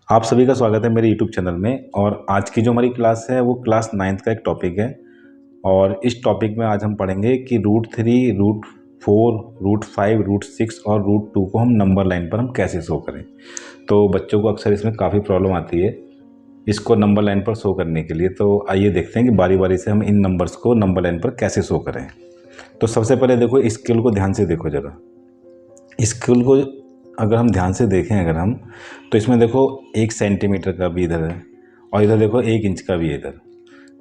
आप सभी का स्वागत है मेरे YouTube चैनल में। और आज की जो हमारी क्लास है वो क्लास 9th का एक टॉपिक है। और इस टॉपिक में आज हम पढ़ेंगे कि √3, √4, √5, √6 और √2 को हम नंबर लाइन पर हम कैसे शो करें। तो बच्चों को अक्सर इसमें काफ़ी प्रॉब्लम आती है इसको नंबर लाइन पर शो करने के लिए। तो आइए देखते हैं कि बारी बारी से हम इन नंबर्स को नंबर लाइन पर कैसे शो करें। तो सबसे पहले देखो, स्केल को ध्यान से देखो ज़रा। स्केल को अगर हम ध्यान से देखें अगर हम, तो इसमें देखो 1 सेंटीमीटर का भी इधर है और इधर देखो 1 इंच का भी है इधर।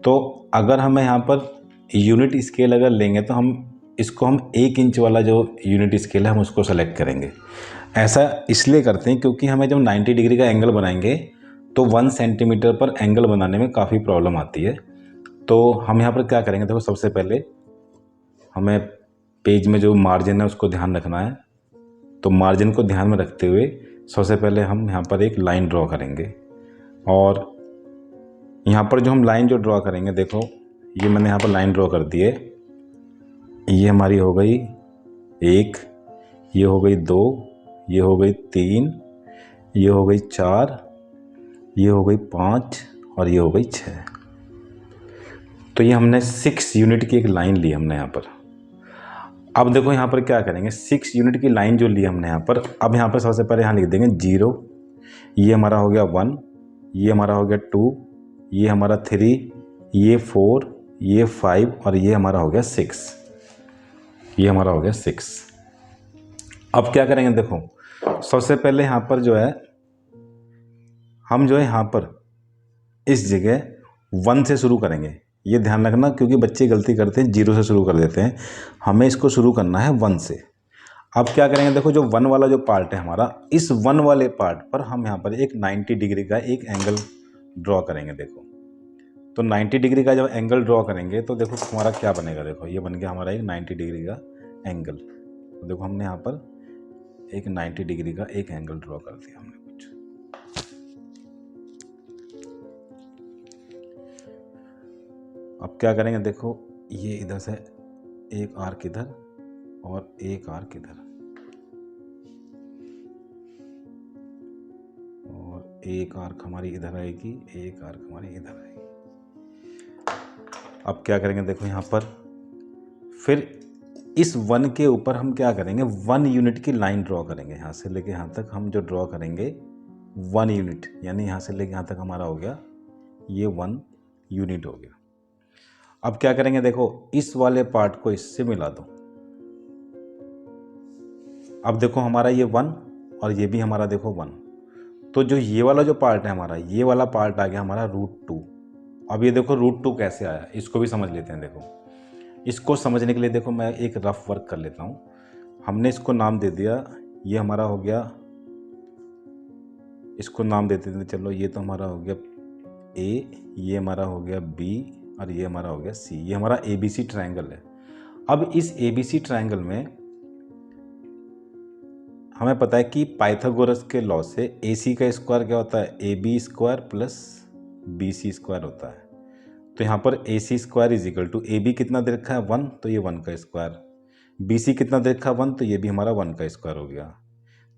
तो अगर हमें यहाँ पर यूनिट स्केल अगर लेंगे तो हम इसको 1 इंच वाला जो यूनिट स्केल है हम उसको सेलेक्ट करेंगे। ऐसा इसलिए करते हैं क्योंकि हमें जब 90 डिग्री का एंगल बनाएंगे तो 1 सेंटीमीटर पर एंगल बनाने में काफ़ी प्रॉब्लम आती है। तो हम यहाँ पर क्या करेंगे, देखो सबसे पहले हमें पेज में जो मार्जिन है उसको ध्यान रखना है। तो मार्जिन को ध्यान में रखते हुए सबसे पहले हम यहाँ पर एक लाइन ड्रॉ करेंगे। और यहाँ पर जो हम लाइन जो ड्रॉ करेंगे, देखो ये मैंने यहाँ पर लाइन ड्रॉ कर दी है। ये हमारी हो गई 1, ये हो गई 2, ये हो गई 3, ये हो गई 4, ये हो गई 5 और ये हो गई 6। तो ये हमने 6 यूनिट की एक लाइन ली हमने यहाँ पर। अब देखो यहाँ पर क्या करेंगे, 6 यूनिट की लाइन जो ली हमने यहाँ पर, अब यहाँ पर सबसे पहले यहाँ लिख देंगे 0, ये हमारा हो गया 1, ये हमारा हो गया 2, ये हमारा 3, ये 4, ये 5 और ये हमारा हो गया 6। ये हमारा हो गया 6। अब क्या करेंगे, देखो सबसे पहले यहाँ पर जो है हम जो है यहाँ पर इस जगह 1 से शुरू करेंगे। ये ध्यान रखना क्योंकि बच्चे गलती करते हैं 0 से शुरू कर देते हैं। हमें इसको शुरू करना है 1 से। अब क्या करेंगे, देखो जो 1 वाला जो पार्ट है हमारा, इस 1 वाले पार्ट पर हम यहाँ पर एक 90 डिग्री का एक एंगल ड्रॉ करेंगे। देखो तो 90 डिग्री का जब एंगल ड्रॉ करेंगे तो देखो हमारा क्या बनेगा, देखो ये बन गया हमारा एक 90 डिग्री का एंगल। तो देखो हमने यहाँ पर एक 90 डिग्री का एक एंगल ड्रॉ कर दिया हमने कुछ। अब क्या करेंगे, देखो ये इधर से एक आर्क इधर और एक आर्क इधर और एक आर्क हमारी इधर आएगी, एक आर्क हमारी इधर आएगी। अब क्या करेंगे, देखो यहाँ पर फिर इस 1 के ऊपर हम क्या करेंगे, 1 यूनिट की लाइन ड्रॉ करेंगे। यहाँ से लेके यहाँ तक हम जो ड्रॉ करेंगे 1 यूनिट, यानी यहाँ से लेके यहाँ तक हमारा हो गया ये 1 यूनिट हो गया। अब क्या करेंगे, देखो इस वाले पार्ट को इससे मिला दो। अब देखो हमारा ये 1 और ये भी हमारा देखो 1। तो जो ये वाला जो पार्ट है हमारा, ये वाला पार्ट आ गया हमारा √2। अब ये देखो √2 कैसे आया इसको भी समझ लेते हैं। देखो इसको समझने के लिए देखो मैं एक रफ वर्क कर लेता हूँ। हमने इसको नाम दे दिया, ये हमारा हो गया, इसको नाम देते थे, चलो ये तो हमारा हो गया A, ये हमारा हो गया B और ये हमारा हो गया C। ये हमारा ABC ट्रायंगल है। अब इस ABC ट्रायंगल में हमें पता है कि पाइथागोरस के लॉ से AC का स्क्वायर क्या होता है, AB square plus BC square होता है। तो यहाँ पर AC square is equal to AB कितना दे रखा है 1, तो ये 1 का स्क्वायर। BC कितना दे रखा है 1, तो ये भी हमारा 1 का स्क्वायर हो गया।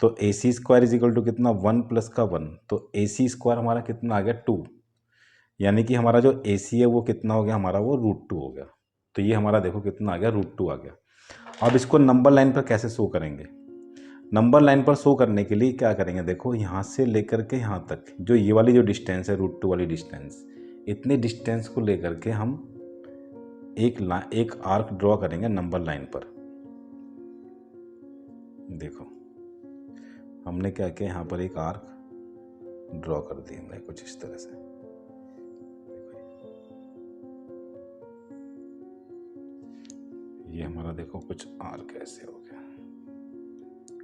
तो AC square is equal to कितना, 1 प्लस का 1, तो AC स्क्वायर हमारा कितना आ गया 2। यानी कि हमारा जो AC है वो कितना हो गया हमारा, वो √2 हो गया। तो ये हमारा देखो कितना आ गया, √2 आ गया। अब इसको नंबर लाइन पर कैसे शो करेंगे, नंबर लाइन पर शो करने के लिए क्या करेंगे, देखो यहाँ से लेकर के यहाँ तक जो ये वाली जो डिस्टेंस है √2 वाली डिस्टेंस, इतने डिस्टेंस को लेकर के हम एक आर्क ड्रॉ करेंगे नंबर लाइन पर। देखो हमने क्या किया, यहाँ पर एक आर्क ड्रॉ कर दिया हमने कुछ इस तरह से। ये हमारा देखो कुछ आर्क ऐसे हो गया,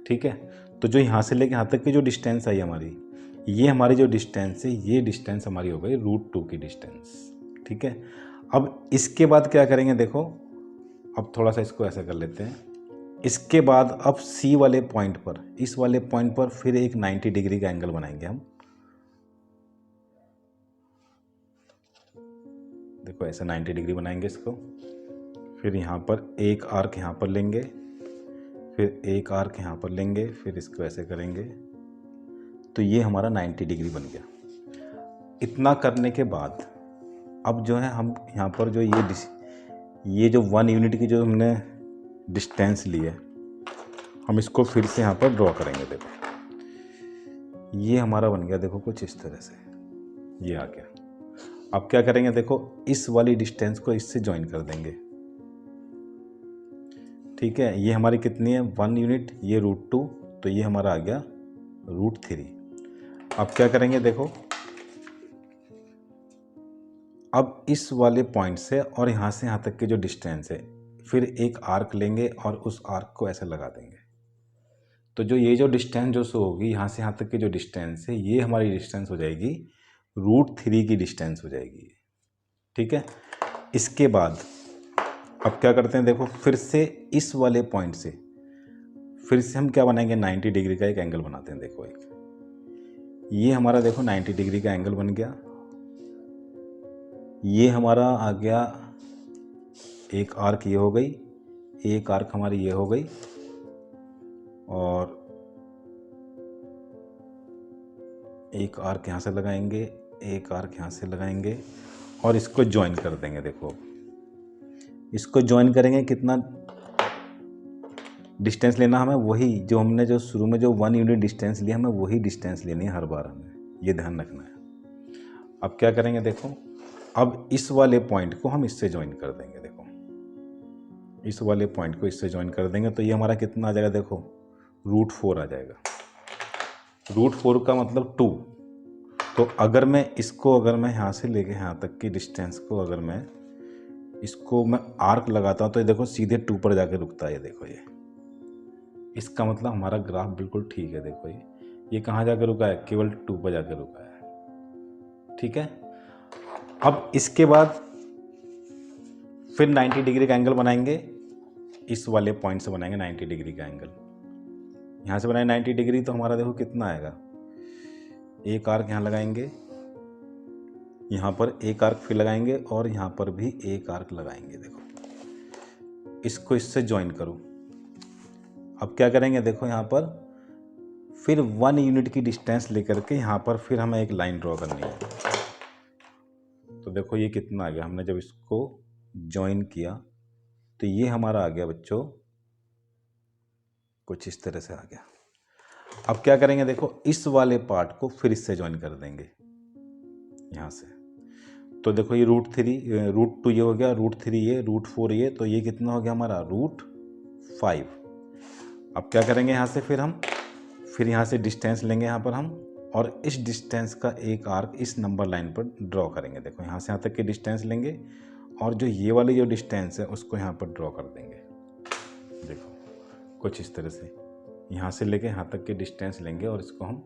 ठीक है। तो जो यहाँ से लेके यहाँ तक की जो डिस्टेंस आई हमारी, ये हमारी जो डिस्टेंस है, ये डिस्टेंस हमारी हो गई √2 की डिस्टेंस, ठीक है। अब इसके बाद क्या करेंगे, देखो अब थोड़ा सा इसको ऐसा कर लेते हैं। इसके बाद अब C वाले पॉइंट पर, इस वाले पॉइंट पर फिर एक 90 डिग्री का एंगल बनाएंगे हम। देखो ऐसे 90 डिग्री बनाएंगे इसको। फिर यहाँ पर एक आर्क यहाँ पर लेंगे, फिर एक आर्क यहाँ पर लेंगे, फिर इसको ऐसे करेंगे तो ये हमारा 90 डिग्री बन गया। इतना करने के बाद अब जो है हम यहाँ पर जो ये जो 1 यूनिट की जो हमने डिस्टेंस ली है, हम इसको फिर से यहाँ पर ड्रॉ करेंगे। देखो ये हमारा बन गया, देखो कुछ इस तरह से ये आ गया। अब क्या करेंगे, देखो इस वाली डिस्टेंस को इससे ज्वाइन कर देंगे। ठीक है, ये हमारी कितनी है 1 यूनिट, ये √2, तो ये हमारा आ गया √3। अब क्या करेंगे, देखो अब इस वाले पॉइंट से और यहाँ से यहाँ तक की जो डिस्टेंस है, फिर एक आर्क लेंगे और उस आर्क को ऐसे लगा देंगे। तो जो ये जो डिस्टेंस जो शो होगी यहाँ से यहाँ तक की जो डिस्टेंस है, ये हमारी डिस्टेंस हो जाएगी √3 की डिस्टेंस हो जाएगी। ठीक है, इसके बाद अब क्या करते हैं, देखो फिर से इस वाले पॉइंट से फिर से हम क्या बनाएंगे, 90 डिग्री का एक एंगल बनाते हैं। देखो एक ये हमारा देखो 90 डिग्री का एंगल बन गया। ये हमारा आ गया, एक आर्क ये हो गई, एक आर्क हमारी ये हो गई, और एक आर्क यहाँ से लगाएंगे, एक आर्क यहाँ से लगाएंगे और इसको ज्वाइन कर देंगे। देखो इसको ज्वाइन करेंगे, कितना डिस्टेंस लेना हमें, वही जो हमने जो शुरू में जो 1 यूनिट डिस्टेंस लिया, हमें वही डिस्टेंस लेनी है हर बार, हमें ये ध्यान रखना है। अब क्या करेंगे, देखो अब इस वाले पॉइंट को हम इससे ज्वाइन कर देंगे। देखो इस वाले पॉइंट को इससे ज्वाइन कर देंगे, तो ये हमारा कितना आ जाएगा, देखो √4 आ जाएगा। √4 का मतलब 2। तो अगर मैं इसको यहाँ से लेके यहाँ तक की डिस्टेंस को अगर मैं इसको आर्क लगाता हूँ, तो ये देखो सीधे 2 पर जाके रुकता है। ये देखो ये इसका मतलब हमारा ग्राफ बिल्कुल ठीक है। देखो ये कहाँ जाके रुका है, केवल 2 पर जाके रुका है। ठीक है, अब इसके बाद फिर 90 डिग्री का एंगल बनाएंगे, इस वाले पॉइंट से बनाएंगे 90 डिग्री का एंगल। यहाँ से बनाए 90 डिग्री, तो हमारा देखो कितना आएगा, एक आर्क यहाँ लगाएंगे, यहाँ पर एक आर्क फिर लगाएंगे और यहाँ पर भी एक आर्क लगाएंगे। देखो इसको इससे ज्वाइन करो। अब क्या करेंगे, देखो यहाँ पर फिर 1 यूनिट की डिस्टेंस लेकर के यहाँ पर फिर हमें एक लाइन ड्रॉ करनी है। तो देखो ये कितना आ गया, हमने जब इसको ज्वाइन किया तो ये हमारा आ गया बच्चों कुछ इस तरह से आ गया। अब क्या करेंगे, देखो इस वाले पार्ट को फिर इससे ज्वाइन कर देंगे यहाँ से। तो देखो ये √2 ये हो गया, √3 ये, √4 ये, तो ये कितना हो गया हमारा √5। अब क्या करेंगे, यहाँ से फिर यहाँ से डिस्टेंस लेंगे यहाँ पर हम, और इस डिस्टेंस का एक आर्क इस नंबर लाइन पर ड्रॉ करेंगे। देखो यहाँ से यहाँ तक की डिस्टेंस लेंगे और जो ये वाली जो डिस्टेंस है उसको यहाँ पर ड्रॉ कर देंगे। देखो कुछ इस तरह से यहाँ से लेके यहाँ तक की डिस्टेंस लेंगे और इसको हम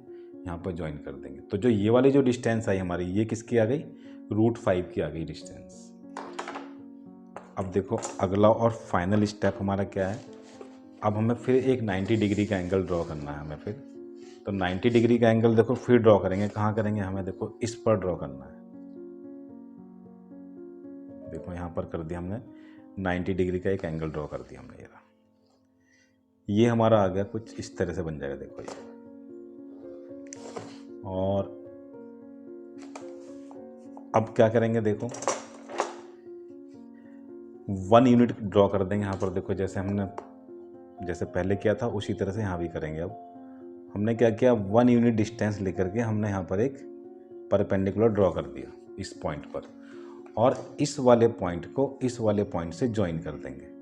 यहाँ पर ज्वाइन कर देंगे। तो जो ये वाली जो डिस्टेंस आई हमारी, ये किसकी आ गई, √5 की आ गई डिस्टेंस। अब देखो अगला और फाइनल स्टेप हमारा क्या है, अब हमें फिर एक 90 डिग्री का एंगल ड्रॉ करना है हमें फिर। तो 90 डिग्री का एंगल देखो फिर ड्रॉ करेंगे, कहाँ करेंगे, हमें देखो इस पर ड्रॉ करना है। देखो यहाँ पर कर दिया हमने 90 डिग्री का एक एंगल ड्रॉ कर दिया हमने। ये हमारा आ गया कुछ इस तरह से बन जाएगा। देखो ये, और अब क्या करेंगे, देखो 1 यूनिट ड्रॉ कर देंगे यहाँ पर। देखो जैसे पहले किया था उसी तरह से यहाँ भी करेंगे। अब हमने क्या किया, 1 यूनिट डिस्टेंस लेकर के हमने यहाँ पर एक परपेंडिकुलर ड्रॉ कर दिया इस पॉइंट पर, और इस वाले पॉइंट को इस वाले पॉइंट से ज्वाइन कर देंगे।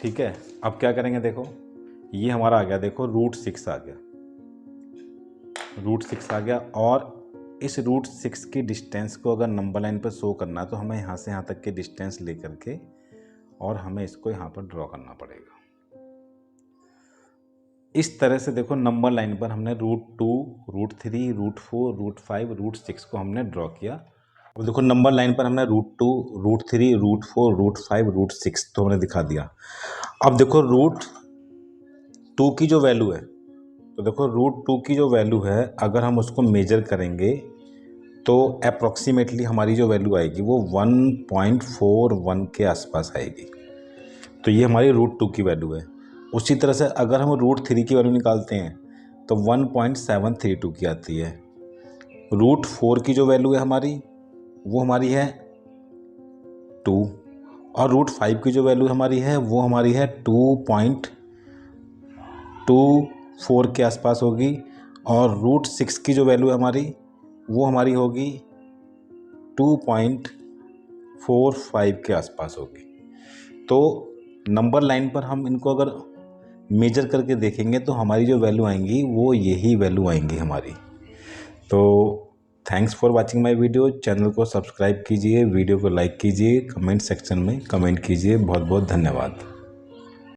ठीक है, अब क्या करेंगे, देखो ये हमारा आ गया, देखो √6 आ गया, √6 आ गया। और इस √6 की डिस्टेंस को अगर नंबर लाइन पर शो करना है तो हमें यहाँ से यहाँ तक की डिस्टेंस लेकर के और हमें इसको यहाँ पर ड्रॉ करना पड़ेगा। इस तरह से देखो नंबर लाइन पर हमने √2, √3, √4, √5, √6 को हमने ड्रॉ किया। और देखो नंबर लाइन पर हमने √2, √3, √4, √5, √6 तो हमने दिखा दिया। अब देखो √2 की जो वैल्यू है, तो देखो √2 की जो वैल्यू है अगर हम उसको मेजर करेंगे तो अप्रॉक्सीमेटली हमारी जो वैल्यू आएगी वो 1.41 के आसपास आएगी। तो ये हमारी √2 की वैल्यू है। उसी तरह से अगर हम √3 की वैल्यू निकालते हैं तो 1.732 की आती है। √4 की जो वैल्यू है हमारी वो हमारी है 2, और √5 की जो वैल्यू हमारी है वो हमारी है 2.24 के आसपास होगी, और √6 की जो वैल्यू है हमारी वो हमारी होगी 2.45 के आसपास होगी। तो नंबर लाइन पर हम इनको अगर मेजर करके देखेंगे तो हमारी जो वैल्यू आएंगी वो यही वैल्यू आएंगी हमारी। तो thanks for watching my video. Channel को सब्सक्राइब कीजिए, वीडियो को लाइक कीजिए, कमेंट सेक्शन में कमेंट कीजिए। बहुत बहुत धन्यवाद।